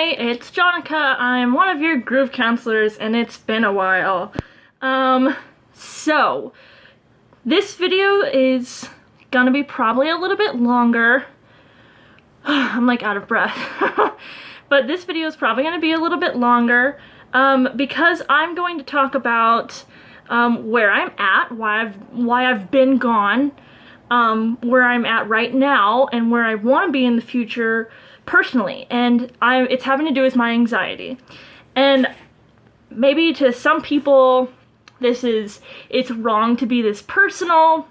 Hi, it's Jonica. I'm one of your groove counselors, and it's been a while. So this video is gonna be probably a little bit longer. I'm like out of breath. But this video is probably gonna be a little bit longer, because I'm going to talk about where I'm at, why I've been gone, where I'm at right now, and where I want to be in the future personally. And it's having to do with my anxiety. And maybe to some people it's wrong to be this personal,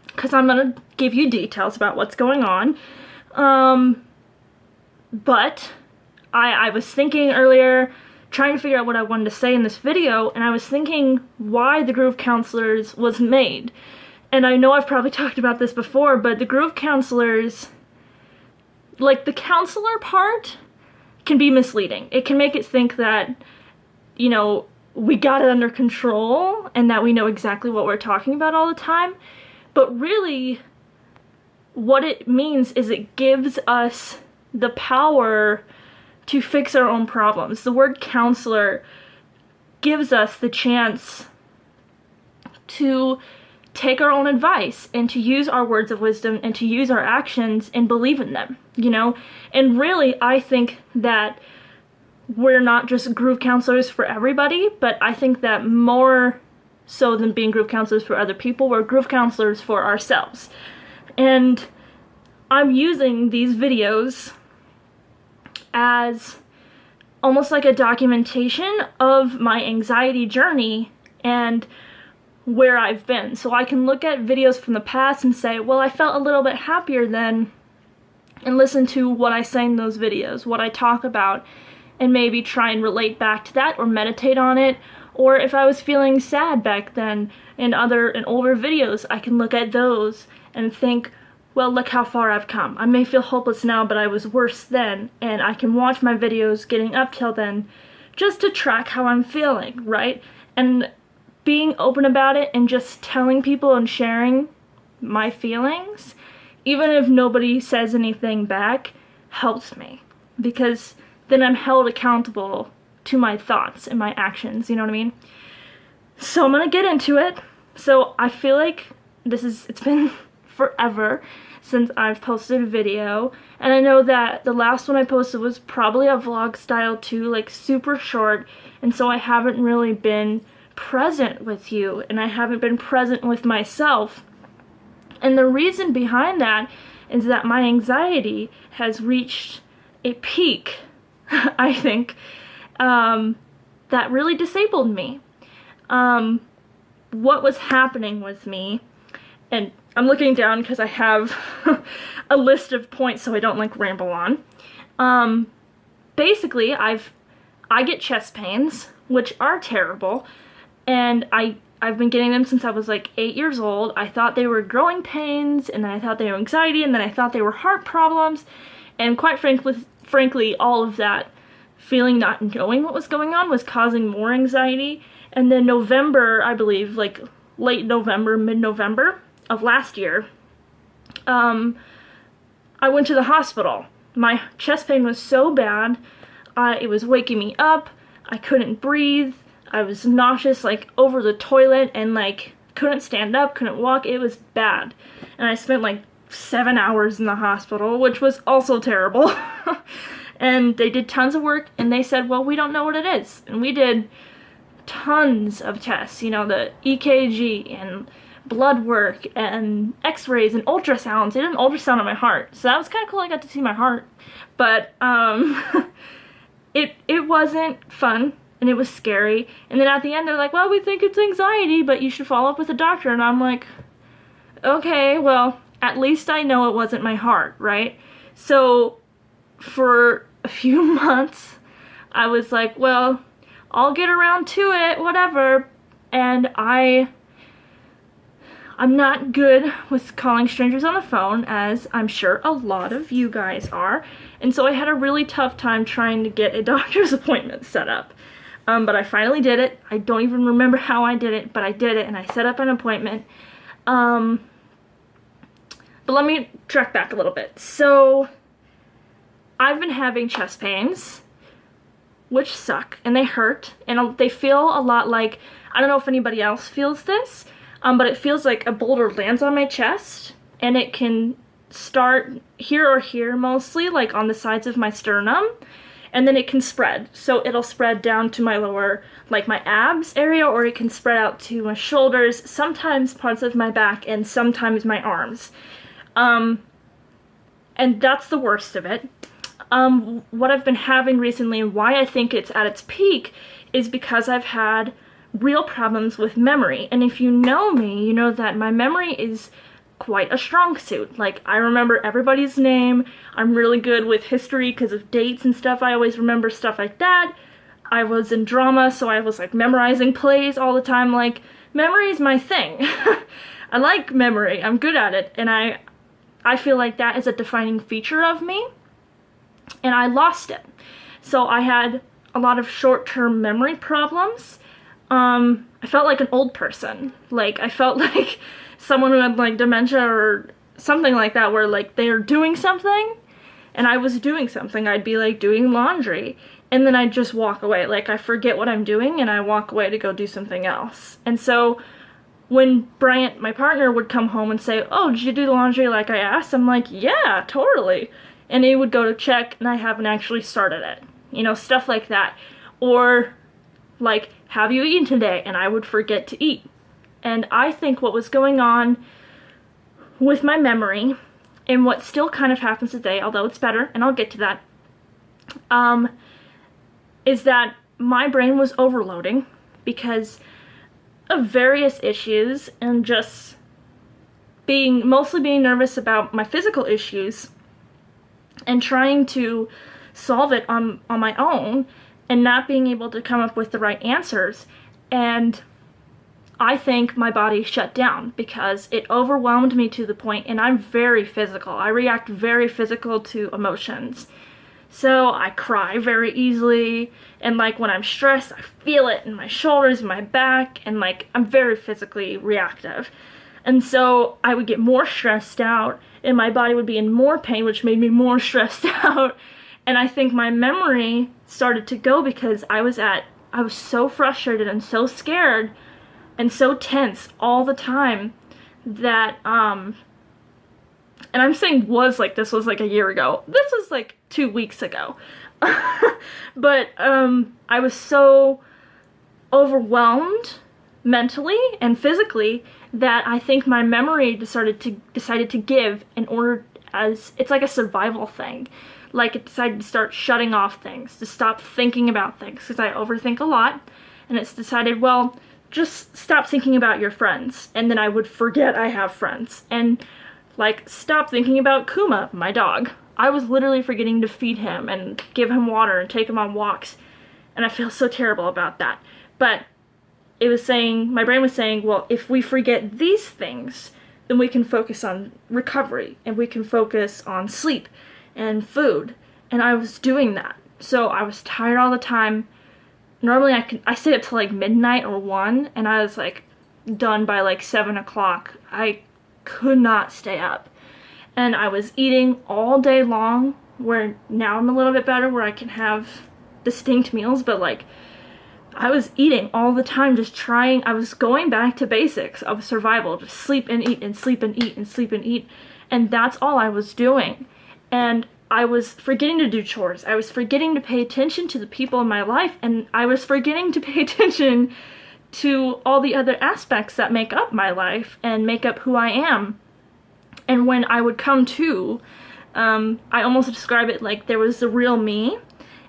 because I'm gonna give you details about what's going on. But I was thinking earlier, trying to figure out what I wanted to say in this video, and I was thinking why the Groove Counselors was made. And I know I've probably talked about this before, but the Groove Counselors, like, the counselor part can be misleading. It can make it think that, you know, we got it under control and that we know exactly what we're talking about all the time. But really, what it means is it gives us the power to fix our own problems. The word counselor gives us the chance to take our own advice and to use our words of wisdom and to use our actions and believe in them, you know? And really, I think that we're not just groove counselors for everybody, but I think that more so than being groove counselors for other people, we're groove counselors for ourselves. And I'm using these videos as almost like a documentation of my anxiety journey and where I've been. So I can look at videos from the past and say, well, I felt a little bit happier then, and listen to what I say in those videos, what I talk about, and maybe try and relate back to that or meditate on it. Or if I was feeling sad back then in older videos, I can look at those and think, well, look how far I've come. I may feel hopeless now, but I was worse then, and I can watch my videos getting up till then just to track how I'm feeling, right? And being open about it and just telling people and sharing my feelings, even if nobody says anything back, helps me, because then I'm held accountable to my thoughts and my actions, you know what I mean? So I'm gonna get into it. So I feel like it's been forever since I've posted a video, and I know that the last one I posted was probably a vlog style too, like super short, and so I haven't really been present with you, and I haven't been present with myself. And the reason behind that is that my anxiety has reached a peak, I think, that really disabled me. What was happening with me, and I'm looking down because I have a list of points so I don't like ramble on. Basically, I get chest pains, which are terrible, and I've been getting them since I was like 8 years old. I thought they were growing pains, and then I thought they were anxiety, and then I thought they were heart problems, and quite frankly, all of that feeling not knowing what was going on was causing more anxiety. And then November, I believe, like late November, mid-November of last year, I went to the hospital. My chest pain was so bad, it was waking me up, I couldn't breathe, I was nauseous, like, over the toilet, and, like, couldn't stand up, couldn't walk. It was bad. And I spent, like, 7 hours in the hospital, which was also terrible. And they did tons of work, and they said, well, we don't know what it is. And we did tons of tests, you know, the EKG, and blood work, and x-rays, and ultrasounds. They did an ultrasound on my heart, so that was kind of cool. I got to see my heart. But, it wasn't fun. And it was scary. And then at the end, they're like, well, we think it's anxiety, but you should follow up with a doctor. And I'm like, okay, well, at least I know it wasn't my heart, right? So for a few months, I was like, well, I'll get around to it, whatever. And I'm not good with calling strangers on the phone, as I'm sure a lot of you guys are. And so I had a really tough time trying to get a doctor's appointment set up. But I finally did it. I don't even remember how I did it, but I did it, and I set up an appointment. But let me track back a little bit. So I've been having chest pains, which suck, and they hurt, and they feel a lot like, I don't know if anybody else feels this, but it feels like a boulder lands on my chest, and it can start here or here mostly, like on the sides of my sternum, and then it can spread. So it'll spread down to my lower, like my abs area, or it can spread out to my shoulders, sometimes parts of my back, and sometimes my arms. And that's the worst of it. What I've been having recently and why I think it's at its peak is because I've had real problems with memory. And if you know me, you know that my memory is quite a strong suit. Like, I remember everybody's name. I'm really good with history because of dates and stuff. I always remember stuff like that. I was in drama, so I was like memorizing plays all the time. Like, memory is my thing. I like memory. I'm good at it. And I feel like that is a defining feature of me. And I lost it. So I had a lot of short-term memory problems. I felt like an old person. Like, I felt like someone who had like dementia or something like that, where like they're doing something and I was doing something. I'd be like doing laundry and then I'd just walk away. Like, I forget what I'm doing and I walk away to go do something else. And so when Bryant, my partner, would come home and say, "Oh, did you do the laundry like I asked?" I'm like, "Yeah, totally." And he would go to check and I haven't actually started it. You know, stuff like that. Or like, "Have you eaten today?" And I would forget to eat. And I think what was going on with my memory, and what still kind of happens today, although it's better, and I'll get to that, is that my brain was overloading because of various issues and just mostly being nervous about my physical issues and trying to solve it on my own and not being able to come up with the right answers. And I think my body shut down because it overwhelmed me to the point, and I'm very physical. I react very physical to emotions. So I cry very easily, and like when I'm stressed, I feel it in my shoulders, my back, and like I'm very physically reactive. And so I would get more stressed out, and my body would be in more pain, which made me more stressed out. And I think my memory started to go because I was so frustrated and so scared and so tense all the time that, and I'm saying this was like a year ago. This was like 2 weeks ago. But, I was so overwhelmed mentally and physically that I think my memory decided to give in order, as it's like a survival thing. Like, it decided to start shutting off things, to stop thinking about things, because I overthink a lot, and it's decided, well, just stop thinking about your friends, and then I would forget I have friends, and like, stop thinking about Kuma, my dog. I was literally forgetting to feed him and give him water and take him on walks, and I feel so terrible about that. But my brain was saying, well, if we forget these things, then we can focus on recovery, and we can focus on sleep and food, and I was doing that. So I was tired all the time. Normally I stayed up till like midnight or 1, and I was like done by like 7 o'clock. I could not stay up. And I was eating all day long, where now I'm a little bit better, where I can have distinct meals, but like, I was eating all the time, I was going back to basics of survival, just sleep and eat and sleep and eat and sleep and eat, and that's all I was doing. And I was forgetting to do chores. I was forgetting to pay attention to the people in my life, and I was forgetting to pay attention to all the other aspects that make up my life and make up who I am. And when I would come to, I almost describe it like there was the real me,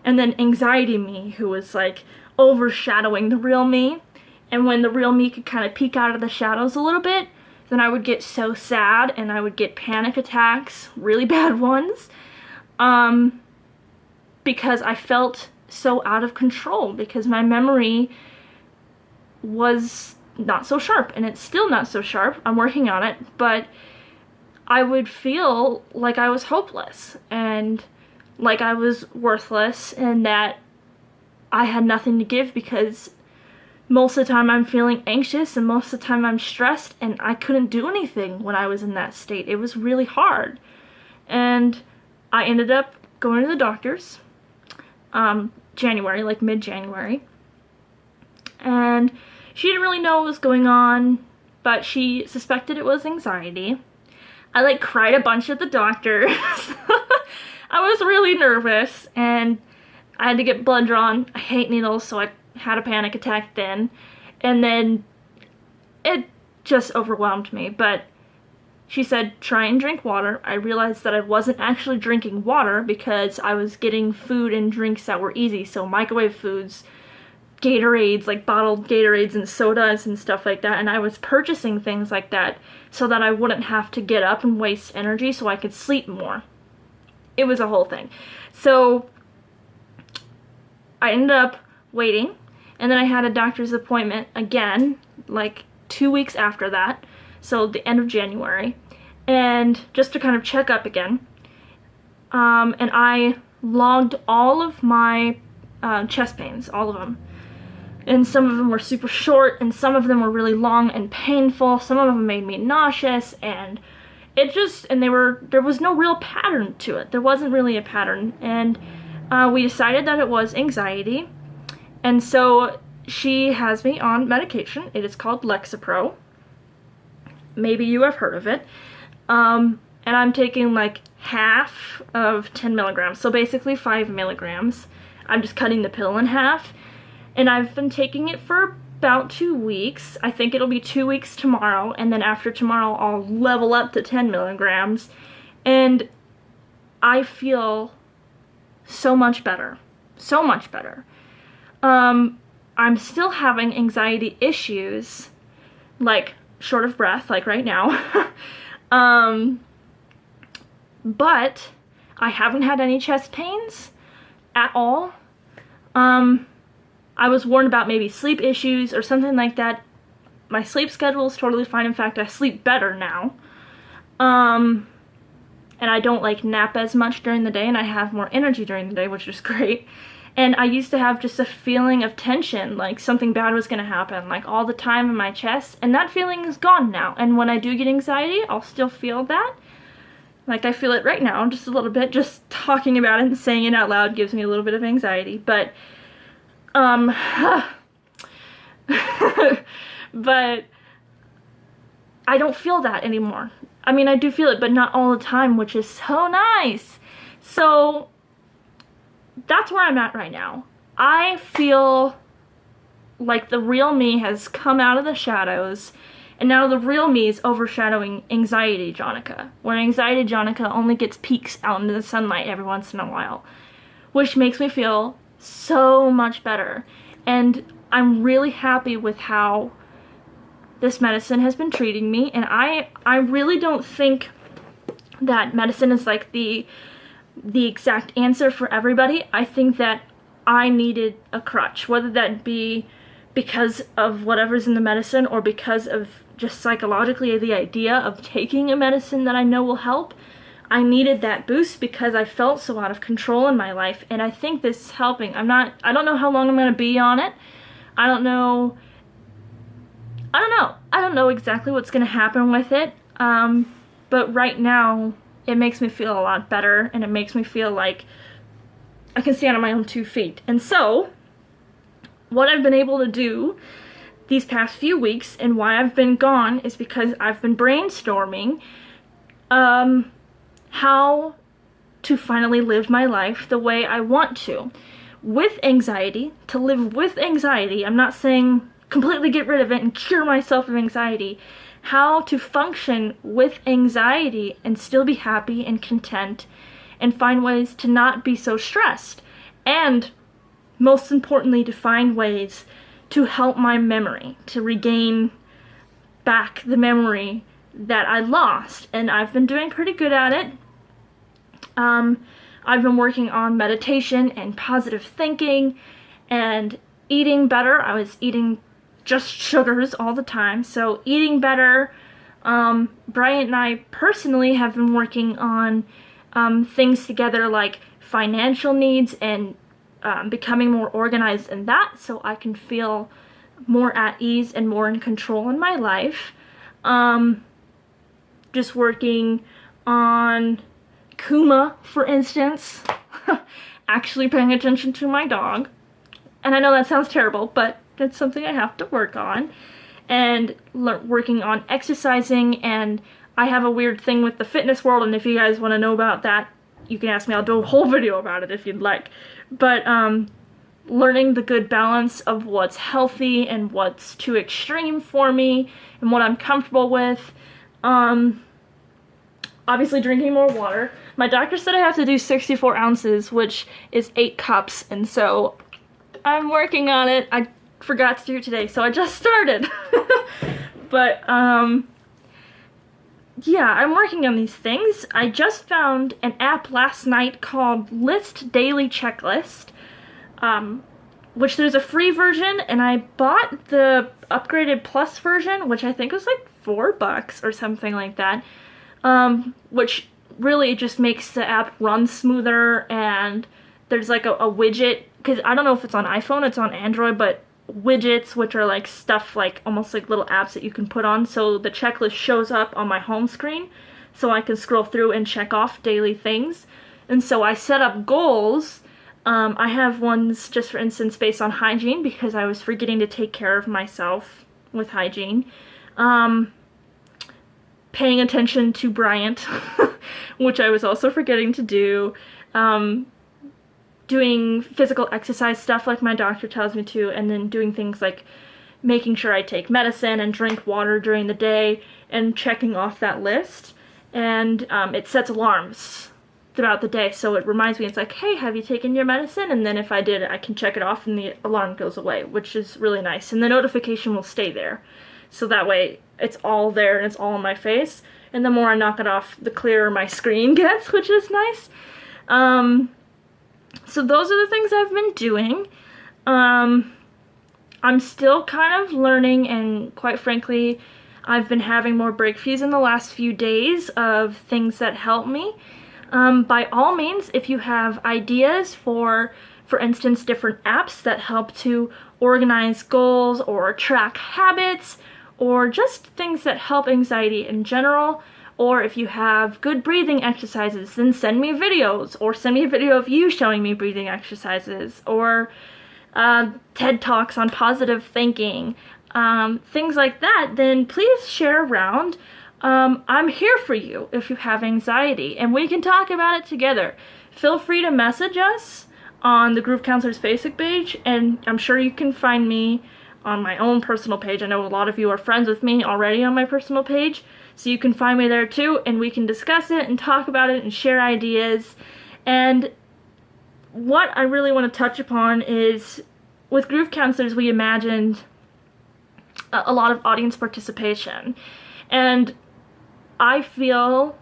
and then anxiety me, who was like overshadowing the real me. And when the real me could kind of peek out of the shadows a little bit, then I would get so sad, and I would get panic attacks, really bad ones. Because I felt so out of control, because my memory was not so sharp, and it's still not so sharp. I'm working on it, but I would feel like I was hopeless, and like I was worthless, and that I had nothing to give, because most of the time I'm feeling anxious, and most of the time I'm stressed, and I couldn't do anything when I was in that state. It was really hard. And I ended up going to the doctor's, January, like mid-January, and she didn't really know what was going on, but she suspected it was anxiety. I like cried a bunch at the doctor's. I was really nervous, and I had to get blood drawn. I hate needles, so I had a panic attack then, and then it just overwhelmed me. But she said, try and drink water. I realized that I wasn't actually drinking water because I was getting food and drinks that were easy, so microwave foods, Gatorades, like bottled Gatorades and sodas and stuff like that, and I was purchasing things like that so that I wouldn't have to get up and waste energy so I could sleep more. It was a whole thing. So I ended up waiting, and then I had a doctor's appointment again, like 2 weeks after that, so the end of January, and just to kind of check up again. And I logged all of my chest pains, all of them. And some of them were super short, and some of them were really long and painful. Some of them made me nauseous, and there was no real pattern to it. There wasn't really a pattern, and we decided that it was anxiety. And so she has me on medication. It is called Lexapro. Maybe you have heard of it. And I'm taking like half of 10 milligrams, so basically 5 milligrams. I'm just cutting the pill in half. And I've been taking it for about 2 weeks. I think it'll be 2 weeks tomorrow, and then after tomorrow I'll level up to 10 milligrams. And I feel so much better. So much better. I'm still having anxiety issues, like short of breath, like right now. But I haven't had any chest pains at all. I was warned about maybe sleep issues or something like that. My sleep schedule is totally fine. In fact, I sleep better now. And I don't like nap as much during the day, and I have more energy during the day, which is great. And I used to have just a feeling of tension, like something bad was going to happen, like all the time in my chest, and that feeling is gone now. And when I do get anxiety, I'll still feel that. Like I feel it right now, just a little bit. Just talking about it and saying it out loud gives me a little bit of anxiety, but but I don't feel that anymore. I mean, I do feel it, but not all the time, which is so nice. So that's where I'm at right now. I feel like the real me has come out of the shadows, and now the real me is overshadowing anxiety Jonica, where anxiety Jonica only gets peeks out into the sunlight every once in a while, which makes me feel so much better. And I'm really happy with how this medicine has been treating me, and I really don't think that medicine is like the exact answer for everybody. I think that I needed a crutch, whether that be because of whatever's in the medicine or because of just psychologically the idea of taking a medicine that I know will help. I needed that boost because I felt so out of control in my life, and I think this is helping. I don't know how long I'm going to be on it. I don't know exactly what's going to happen with it, but right now it makes me feel a lot better, and it makes me feel like I can stand on my own 2 feet. And so, what I've been able to do these past few weeks, and why I've been gone, is because I've been brainstorming how to finally live my life the way I want to. With anxiety, to live with anxiety. I'm not saying completely get rid of it and cure myself of anxiety. How to function with anxiety and still be happy and content and find ways to not be so stressed. And most importantly, to find ways to help my memory, to regain back the memory that I lost. And I've been doing pretty good at it. I've been working on meditation and positive thinking and eating better. I was eating just sugars all the time, so eating better. Bryant and I personally have been working on things together, like financial needs and becoming more organized in that, so I can feel more at ease and more in control in my life. Just working on Kuma, for instance. actually paying attention to my dog. And I know that sounds terrible, but it's something I have to work on. And working on exercising, and I have a weird thing with the fitness world, and if you guys want to know about that, you can ask me. I'll do a whole video about it if you'd like. But learning the good balance of what's healthy and what's too extreme for me and what I'm comfortable with. Obviously drinking more water. My doctor said I have to do 64 ounces, which is 8 cups, and so I'm working on it. I forgot to do it today, so I just started. But, yeah, I'm working on these things. I just found an app last night called List Daily Checklist, which there's a free version, and I bought the upgraded plus version, which I think was like $4 or something like that, which really just makes the app run smoother, and there's like a widget, because I don't know if it's on iPhone, it's on Android, but widgets, which are like stuff like almost like little apps that you can put on, so the checklist shows up on my home screen so I can scroll through and check off daily things. And so I set up goals. I have ones, just for instance, based on hygiene, because I was forgetting to take care of myself with hygiene. Paying attention to Bryant, which I was also forgetting to do. Doing physical exercise stuff like my doctor tells me to, and then doing things like making sure I take medicine and drink water during the day, and checking off that list. And it sets alarms throughout the day, so it reminds me, it's like, hey, have you taken your medicine? And then if I did, I can check it off and the alarm goes away, which is really nice. And the notification will stay there, so that way it's all there and it's all in my face. And the more I knock it off, the clearer my screen gets, which is nice. So those are the things I've been doing. I'm still kind of learning, and quite frankly, I've been having more breakthroughs in the last few days of things that help me. By all means, if you have ideas for instance, different apps that help to organize goals or track habits, or just things that help anxiety in general, or if you have good breathing exercises, then send me videos, or send me a video of you showing me breathing exercises, or TED Talks on positive thinking, things like that, then please share around. I'm here for you if you have anxiety, and we can talk about it together. Feel free to message us on the Groove Counselors Facebook page, and I'm sure you can find me on my own personal page. I know a lot of you are friends with me already on my personal page, so you can find me there too, and we can discuss it and talk about it and share ideas. And what I really want to touch upon is, with Groove Counselors, we imagined a lot of audience participation. And I feel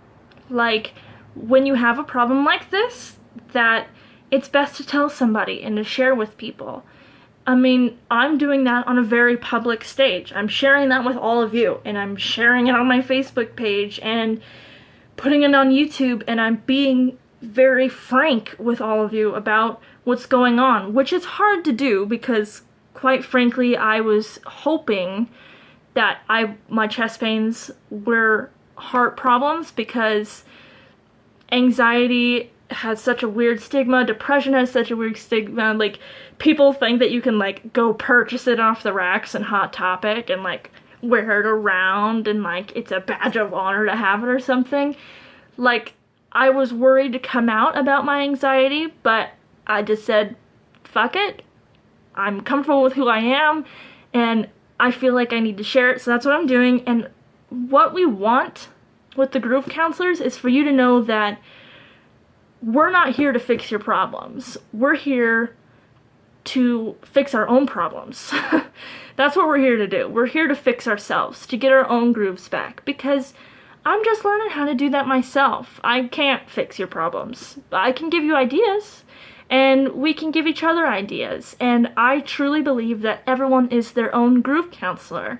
like when you have a problem like this, that it's best to tell somebody and to share with people. I mean, I'm doing that on a very public stage. I'm sharing that with all of you, and I'm sharing it on my Facebook page and putting it on YouTube, and I'm being very frank with all of you about what's going on, which is hard to do because, quite frankly, I was hoping that my chest pains were heart problems, because anxiety has such a weird stigma, depression has such a weird stigma, like, people think that you can, like, go purchase it off the racks in Hot Topic and, like, wear it around and, like, it's a badge of honor to have it or something. Like, I was worried to come out about my anxiety, but I just said, fuck it, I'm comfortable with who I am, and I feel like I need to share it, so that's what I'm doing. And what we want with the Groove Counselors is for you to know that we're not here to fix your problems. We're here to fix our own problems. That's what we're here to do. We're here to fix ourselves, to get our own grooves back, because I'm just learning how to do that myself. I can't fix your problems. I can give you ideas, and we can give each other ideas. And I truly believe that everyone is their own Groove Counselor,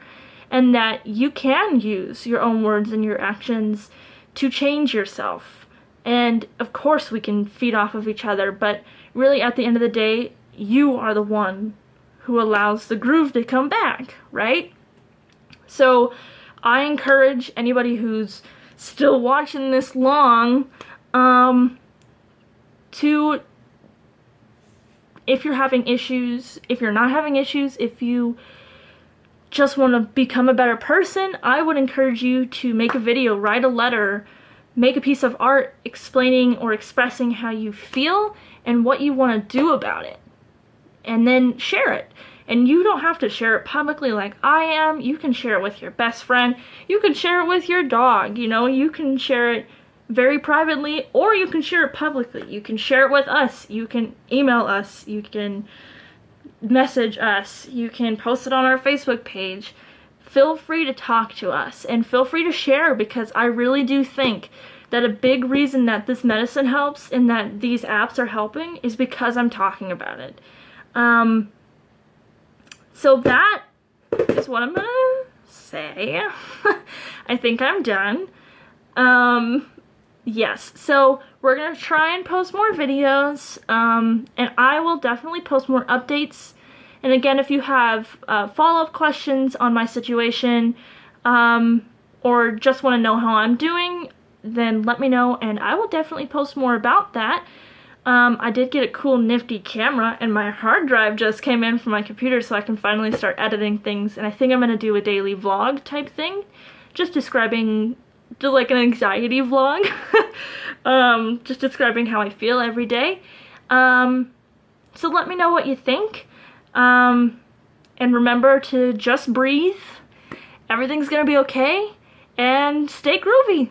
and that you can use your own words and your actions to change yourself. And of course we can feed off of each other, but really at the end of the day, you are the one who allows the groove to come back, right? So I encourage anybody who's still watching this long to if you're having issues, if you're not having issues, if you just want to become a better person, I would encourage you to make a video, write a letter, make a piece of art explaining or expressing how you feel and what you want to do about it. And then share it. And you don't have to share it publicly like I am. You can share it with your best friend. You can share it with your dog. You know, you can share it very privately, or you can share it publicly. You can share it with us. You can email us. You can message us. You can post it on our Facebook page. Feel free to talk to us and feel free to share, because I really do think that a big reason that this medicine helps and that these apps are helping is because I'm talking about it. So that is what I'm gonna say. I think I'm done. Yes, so we're gonna try and post more videos, and I will definitely post more updates. And again, if you have follow-up questions on my situation, or just want to know how I'm doing, then let me know, and I will definitely post more about that. I did get a cool nifty camera, and my hard drive just came in from my computer, so I can finally start editing things, and I think I'm going to do a daily vlog type thing, just describing, like an anxiety vlog, just describing how I feel every day. So let me know what you think, and remember to just breathe, everything's going to be okay, and stay groovy.